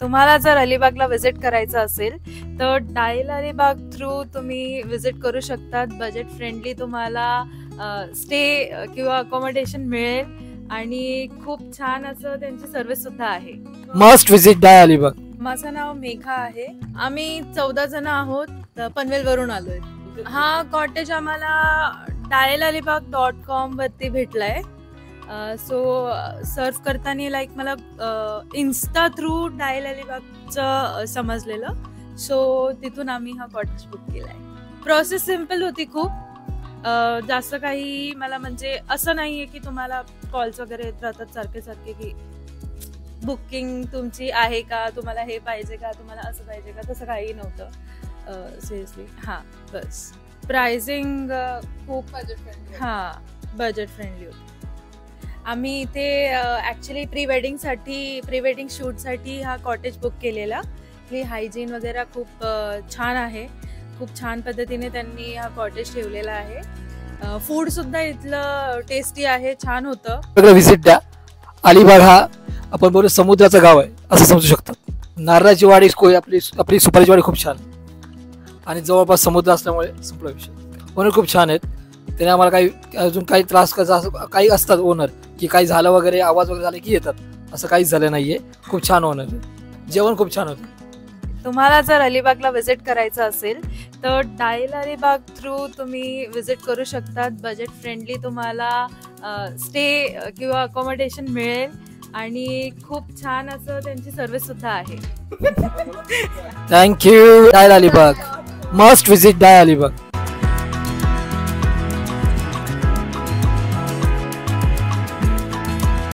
तुम्हाला जर अलिबागला विजिट करायचं असेल तर डायल अलिबाग थ्रू तुम्ही विजिट करू शकतात. बजेट फ्रेंडली तुम्हाला स्टे किंवा अकोमोडेशन मिळेल आणि खूप छान असं त्यांची सर्व्हिस सुद्धा आहे. Must visit dial Alibag. माझं नाव मेघा आहे. आम्ही 14 जण आहोत. पनवेल वरून आलोय. हा कॉटेज आम्हाला dialalibag.com वरती भेटलाय. सो सर्च करताना लाईक मला इन्स्टा थ्रू डायल अलिबागचं समजलेलं. सो तिथून आम्ही हा कॉटेज बुक केलाय. प्रोसेस सिम्पल होती खूप. जास्त काही मला म्हणजे असं नाहीये की तुम्हाला कॉल्स वगैरे येत राहतात सारखे सारखे की बुकिंग तुमची आहे का, तुम्हाला हे पाहिजे का, तुम्हाला असं पाहिजे का, तसं काही नव्हतं. सिरियसली हां बस. प्राइसिंग खूप बजेट फ्रेंडली होती. आम्ही इथे ॲक्च्युली प्री वेडिंग शूटसाठी हा कॉटेज बुक केलेला. इथली हायजीन वगैरे खूप छान आहे. खूप छान पद्धतीने त्यांनी हा कॉटेज ठेवलेला आहे. फूड सुद्धा इथलं टेस्टी आहे, छान होतं. व्हिजिट द्या. अलिबाग हा आपण बोलू समुद्राचं गाव आहे असं समजू शकतात. नारळाची वाडी, आपली सुपारीची वाडी खूप छान आणि जवळपास समुद्र असल्यामुळे संपला विषय. ओनर खूप छान आहेत. त्याने आम्हाला अजून काही त्रास काही असतात ओनर की काही झालं वगैरे, आवाज वगैरे झाले की येतात, असं काहीच झालं नाहीये. खूप छान ओनर आहे. जेवण खूप छान होतं. तुम्हाला जर अलिबागला विजिट करायचं असेल तर डायल अलिबाग थ्रू तुम्ही विजिट करू शकतात. बजेट फ्रेंडली तुम्हाला स्टे किंवा अकोमोडेशन मिळेल आणि खूप छान असं त्यांची सर्व्हिस सुद्धा आहे. Thank you. Dial Alibag. Must visit dial Alibag.